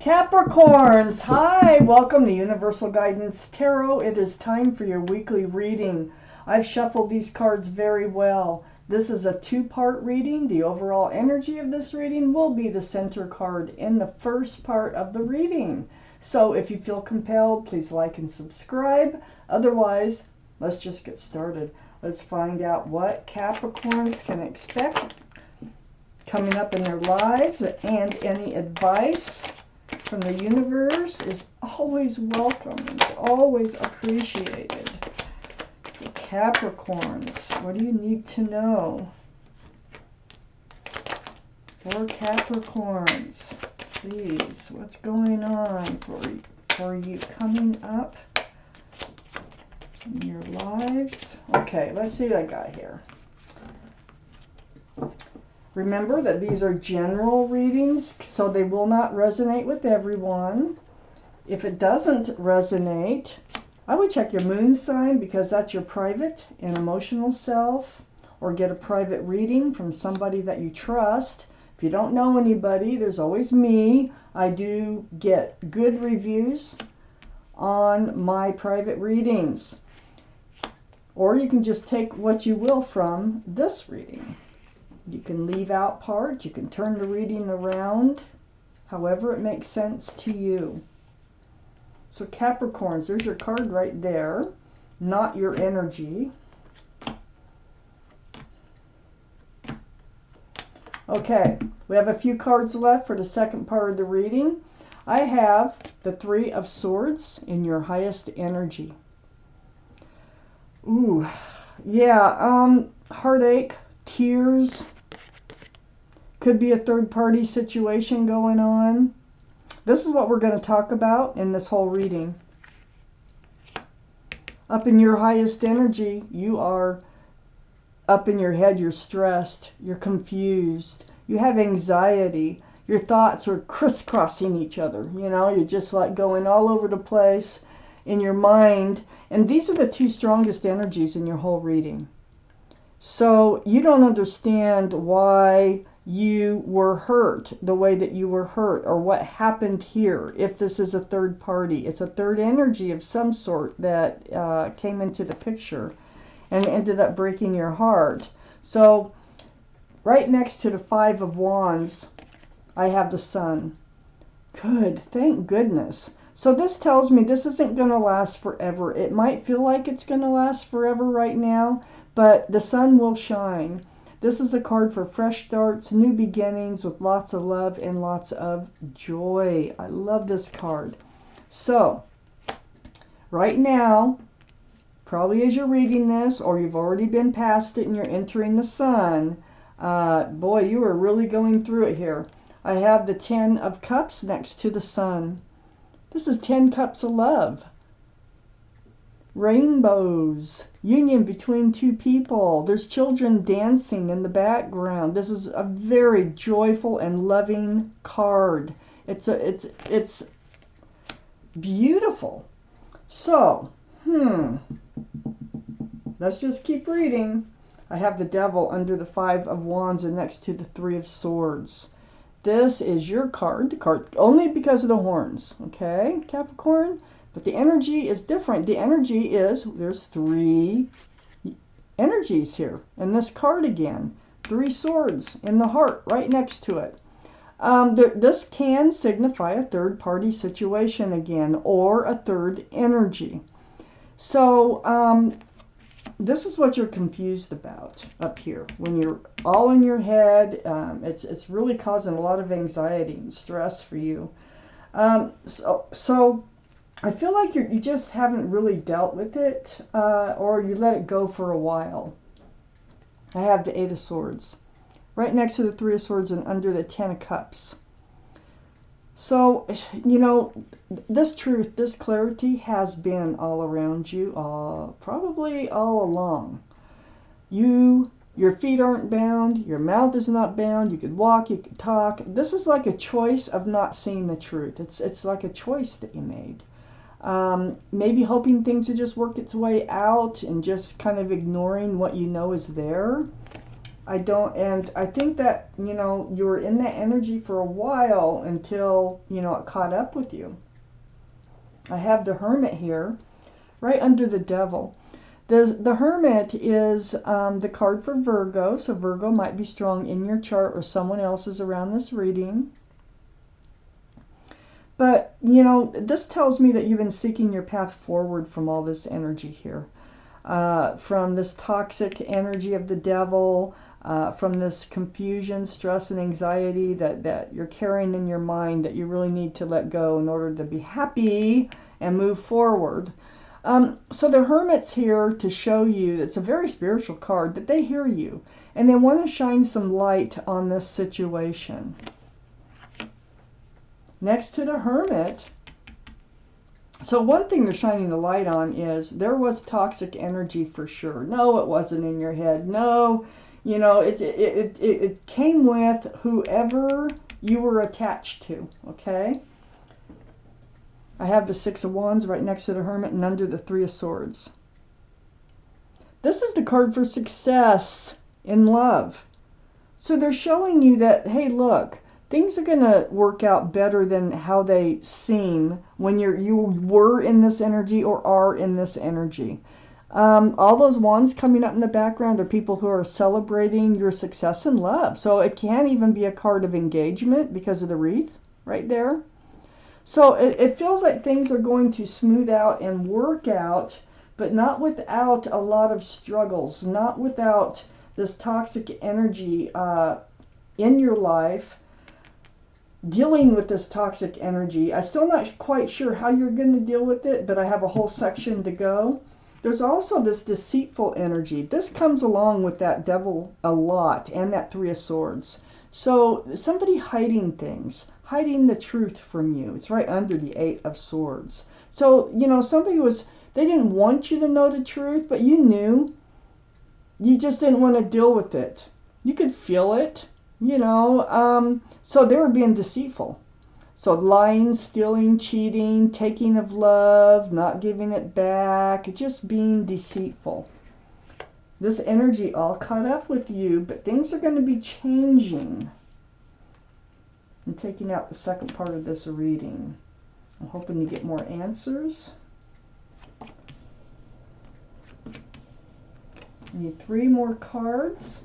Capricorns, hi, welcome to Universal Guidance Tarot. It is time for your weekly reading. I've shuffled these cards very well. This is a two-part reading. The overall energy of this reading will be the center card in the first part of the reading. So if you feel compelled, please like and subscribe. Otherwise, let's just get started. Let's find out what Capricorns can expect coming up in their lives, and any advice from the universe is always welcome. It's always appreciated. The Capricorns, what do you need to know? For Capricorns, please, what's going on for you coming up in your lives? Okay, let's see what I got here. Remember that these are general readings, so they will not resonate with everyone. If it doesn't resonate, I would check your moon sign, because that's your private and emotional self, or get a private reading from somebody that you trust. If you don't know anybody, there's always me. I do get good reviews on my private readings. Or you can just take what you will from this reading. You can leave out parts, you can turn the reading around, however it makes sense to you. So Capricorns, there's your card right there, not your energy. Okay, we have a few cards left for the second part of the reading. I have the Three of Swords in your highest energy. Ooh, yeah, heartache, tears. Could be a third-party situation going on. This is what we're going to talk about in this whole reading. Up in your highest energy, you are up in your head, you're stressed, you're confused, you have anxiety, your thoughts are crisscrossing each other, you know, you're just like going all over the place in your mind. And these are the two strongest energies in your whole reading. So you don't understand why you were hurt the way that you were hurt, or what happened here. If this is a third party, it's a third energy of some sort that came into the picture and ended up breaking your heart. So right next to the Five of Wands, I have the Sun. Good, thank goodness. So this tells me this isn't going to last forever. It might feel like it's going to last forever right now, but the sun will shine. This is a card for fresh starts, new beginnings, with lots of love and lots of joy. I love this card. So, right now, probably as you're reading this, or you've already been past it and you're entering the sun, boy, you are really going through it here. I have the Ten of Cups next to the sun. This is 10 cups of love. Rainbows, union between two people. There's children dancing in the background. This is a very joyful and loving card. It's beautiful. So, let's just keep reading. I have the Devil under the Five of Wands and next to the Three of Swords. This is your card, the card only because of the horns, okay, Capricorn? But the energy is different. The energy is, there's three energies here. And this card again, Three Swords in the heart right next to it. This can signify a third-party situation again, or a third energy. So this is what you're confused about up here. When you're all in your head, it's really causing a lot of anxiety and stress for you. So I feel like you just haven't really dealt with it, or you let it go for a while. I have the Eight of Swords right next to the Three of Swords and under the Ten of Cups. So, you know, this truth, this clarity has been all around you, probably all along. Your feet aren't bound, your mouth is not bound, you could walk, you could talk. This is like a choice of not seeing the truth. It's like a choice that you made. Maybe hoping things would just work its way out and just kind of ignoring what you know is there. And I think that, you were in that energy for a while until, it caught up with you. I have the Hermit here, right under the Devil. The Hermit is the card for Virgo, so Virgo might be strong in your chart or someone else's around this reading. But, this tells me that you've been seeking your path forward from all this energy here. From this toxic energy of the devil, from this confusion, stress, and anxiety that you're carrying in your mind that you really need to let go in order to be happy and move forward. So the Hermit's here to show you, it's a very spiritual card, that they hear you and they want to shine some light on this situation. Next to the Hermit, so one thing they're shining the light on is there was toxic energy for sure. No, it wasn't in your head. No, it came with whoever you were attached to, okay? I have the Six of Wands right next to the Hermit and under the Three of Swords. This is the card for success in love. So they're showing you that, hey, look, things are going to work out better than how they seem when you were in this energy or are in this energy. All those wands coming up in the background are people who are celebrating your success in love. So it can even be a card of engagement because of the wreath right there. So it feels like things are going to smooth out and work out, but not without a lot of struggles, not without this toxic energy in your life. Dealing with this toxic energy. I'm still not quite sure how you're going to deal with it, but I have a whole section to go. There's also this deceitful energy. This comes along with that Devil a lot and that Three of Swords. So somebody hiding things, hiding the truth from you. It's right under the Eight of Swords. So, somebody they didn't want you to know the truth, but you knew. You just didn't want to deal with it. You could feel it. So they were being deceitful. So lying, stealing, cheating, taking of love, not giving it back, just being deceitful. This energy all caught up with you, but things are going to be changing. I'm taking out the second part of this reading. I'm hoping to get more answers. I need 3 more cards.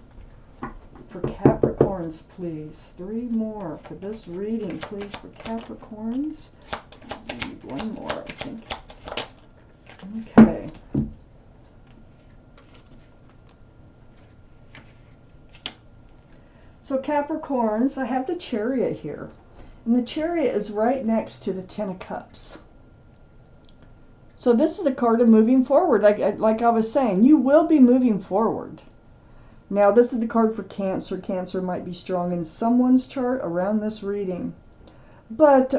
For Capricorns, please. 3 more for this reading, please, for Capricorns. I need 1 more, I think. Okay. So Capricorns, I have the Chariot here. And the Chariot is right next to the Ten of Cups. So this is the card of moving forward. Like I was saying, you will be moving forward. Now, this is the card for Cancer. Cancer might be strong in someone's chart around this reading. But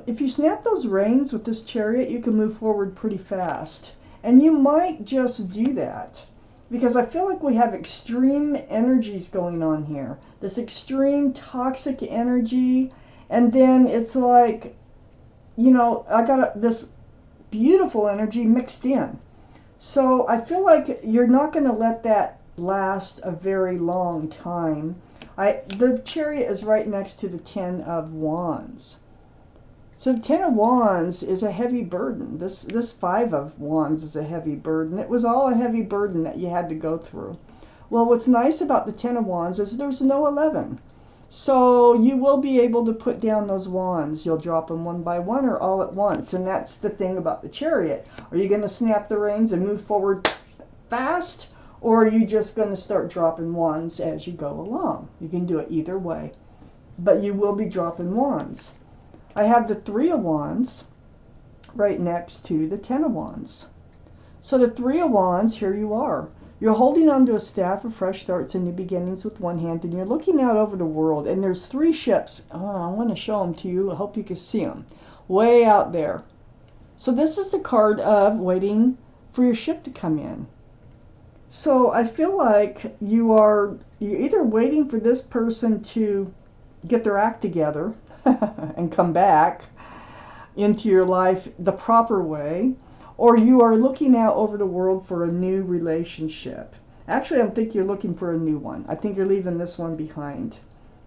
if you snap those reins with this Chariot, you can move forward pretty fast. And you might just do that. Because I feel like we have extreme energies going on here. This extreme toxic energy. And then it's like, I got this beautiful energy mixed in. So I feel like you're not going to let that last a very long time. The Chariot is right next to the Ten of Wands. So the Ten of Wands is a heavy burden. This Five of Wands is a heavy burden. It was all a heavy burden that you had to go through. Well, what's nice about the Ten of Wands is there's no 11. So you will be able to put down those wands. You'll drop them one by one or all at once. And that's the thing about the Chariot. Are you going to snap the reins and move forward fast? Or are you just going to start dropping wands as you go along? You can do it either way. But you will be dropping wands. I have the Three of Wands right next to the Ten of Wands. So the Three of Wands, here you are. You're holding onto a staff of fresh starts and new beginnings with one hand, and you're looking out over the world. And there's 3 ships. Oh, I want to show them to you. I hope you can see them. Way out there. So this is the card of waiting for your ship to come in. So I feel like you're either waiting for this person to get their act together and come back into your life the proper way, or you are looking out over the world for a new relationship. Actually, I don't think you're looking for a new one. I think you're leaving this one behind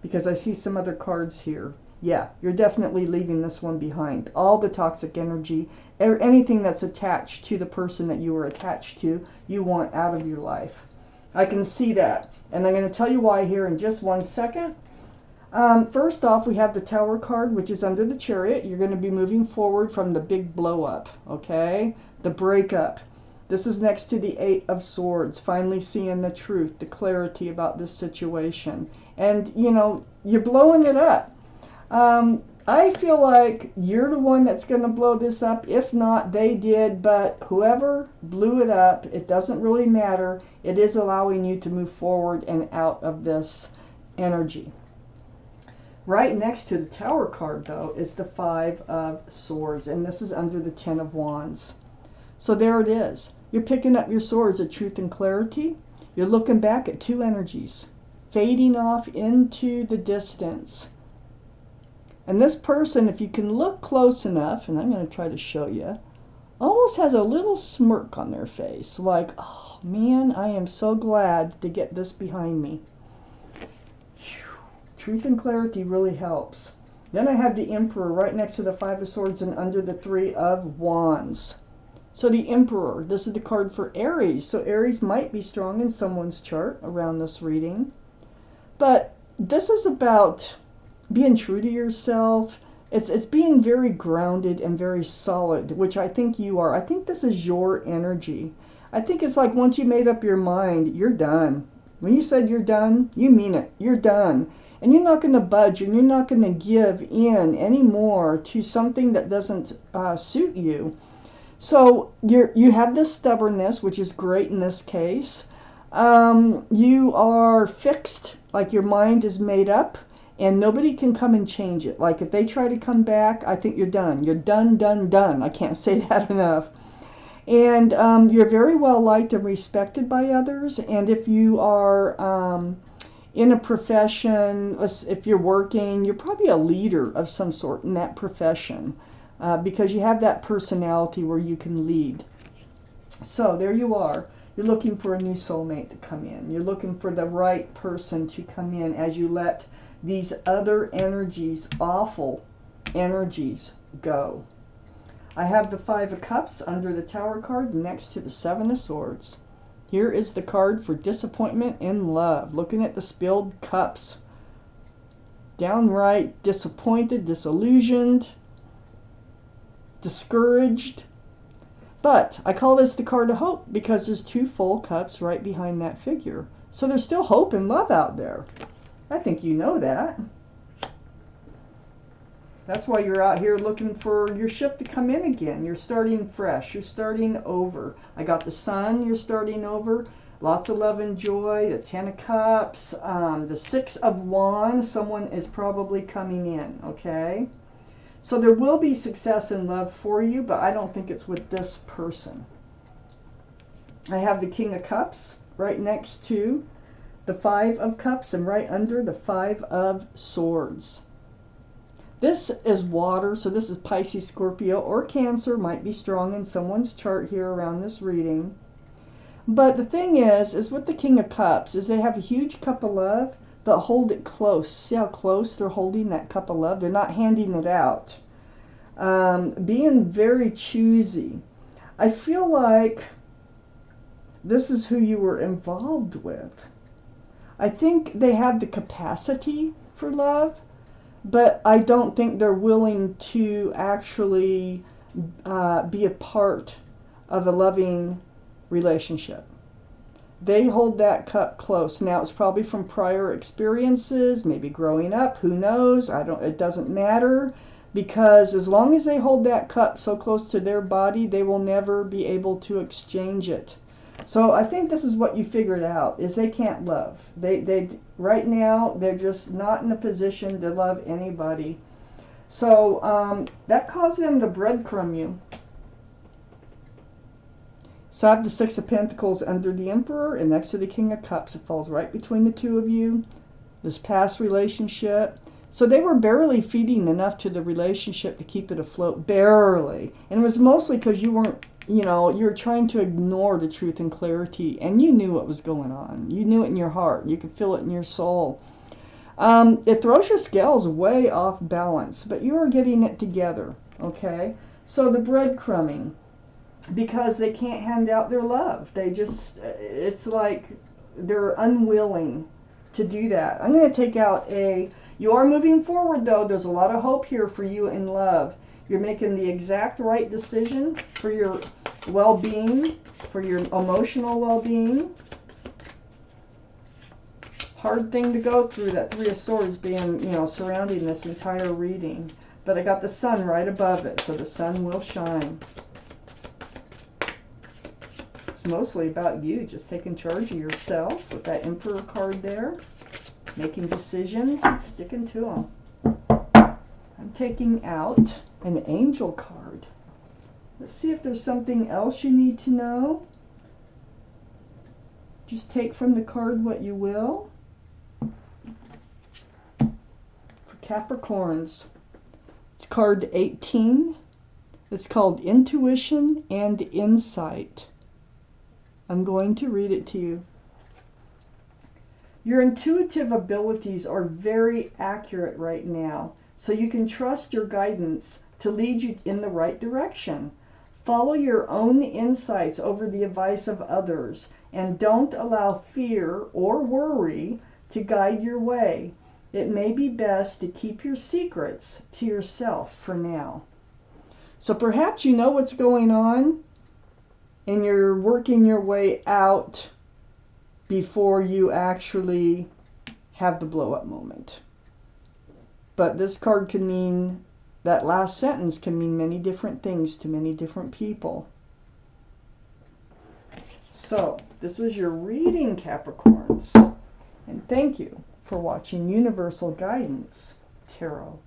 because I see some other cards here. Yeah, you're definitely leaving this one behind. All the toxic energy, anything that's attached to the person that you were attached to, you want out of your life. I can see that. And I'm going to tell you why here in just 1 second. First off, we have the Tower card, which is under the Chariot. You're going to be moving forward from the big blow up, okay? The breakup. This is next to the Eight of Swords, finally seeing the truth, the clarity about this situation. And, you know, you're blowing it up. I feel like you're the one that's going to blow this up. If not, they did. But whoever blew it up, it doesn't really matter. It is allowing you to move forward and out of this energy. Right next to the Tower card, though, is the Five of Swords. And this is under the Ten of Wands. So there it is. You're picking up your swords of truth and clarity. You're looking back at two energies, fading off into the distance. And this person, if you can look close enough, and I'm going to try to show you, almost has a little smirk on their face. Like, oh man, I am so glad to get this behind me. Whew. Truth and clarity really helps. Then I have the Emperor right next to the Five of Swords and under the Three of Wands. So the Emperor, this is the card for Aries. So Aries might be strong in someone's chart around this reading. But this is about being true to yourself. It's being very grounded and very solid, which I think you are. I think this is your energy. I think it's like once you made up your mind, you're done. When you said you're done, you mean it. You're done. And you're not going to budge and you're not going to give in anymore to something that doesn't suit you. So you have this stubbornness, which is great in this case. You are fixed, like your mind is made up, and nobody can come and change it. Like if they try to come back, I think you're done. You're done, done, done. I can't say that enough. And you're very well liked and respected by others. And if you are in a profession, if you're working, you're probably a leader of some sort in that profession. Because you have that personality where you can lead. So there you are. You're looking for a new soulmate to come in. You're looking for the right person to come in as you let these other energies, awful energies, go. I have the Five of Cups under the Tower card next to the Seven of Swords. Here is the card for disappointment in love. Looking at the spilled cups. Downright disappointed, disillusioned, discouraged. But I call this the card of hope because there's two full cups right behind that figure. So there's still hope and love out there. I think you know that. That's why you're out here looking for your ship to come in again. You're starting fresh. You're starting over. I got the Sun. You're starting over. Lots of love and joy. The Ten of Cups. The Six of Wands. Someone is probably coming in. Okay? So there will be success in love for you, but I don't think it's with this person. I have the King of Cups right next to the Five of Cups and right under the Five of Swords. This is water, so this is Pisces, Scorpio, or Cancer. Might be strong in someone's chart here around this reading. But the thing is with the King of Cups, is they have a huge cup of love, but hold it close. See how close they're holding that cup of love? They're not handing it out. Being very choosy. I feel like this is who you were involved with. I think they have the capacity for love, but I don't think they're willing to actually be a part of a loving relationship. They hold that cup close. Now, it's probably from prior experiences, maybe growing up, who knows? It doesn't matter, because as long as they hold that cup so close to their body, they will never be able to exchange it. So I think this is what you figured out, is they can't love. They right now, they're just not in a position to love anybody. So that caused them to breadcrumb you. So I have the Six of Pentacles under the Emperor and next to the King of Cups. It falls right between the two of you. This past relationship, So they were barely feeding enough to the relationship to keep it afloat, barely. And it was mostly because you weren't, you were trying to ignore the truth and clarity, and you knew what was going on. You knew it in your heart. You could feel it in your soul. It throws your scales way off balance, but you are getting it together, okay? So the breadcrumbing, because they can't hand out their love. It's like they're unwilling to do that. I'm going to take out you are moving forward though. There's a lot of hope here for you in love. You're making the exact right decision for your well-being, for your emotional well-being. Hard thing to go through, that Three of Swords being, surrounding this entire reading. But I got the sun right above it, so the sun will shine. It's mostly about you, just taking charge of yourself with that Emperor card there. Making decisions and sticking to them. I'm taking out an Angel card. Let's see if there's something else you need to know. Just take from the card what you will. For Capricorns, it's card 18. It's called Intuition and Insight. I'm going to read it to you. Your intuitive abilities are very accurate right now, so you can trust your guidance to lead you in the right direction. Follow your own insights over the advice of others, and don't allow fear or worry to guide your way. It may be best to keep your secrets to yourself for now. So perhaps you know what's going on, and you're working your way out before you actually have the blow-up moment. But this card can mean, that last sentence can mean many different things to many different people. So, this was your reading, Capricorns. And thank you for watching Universal Guidance Tarot.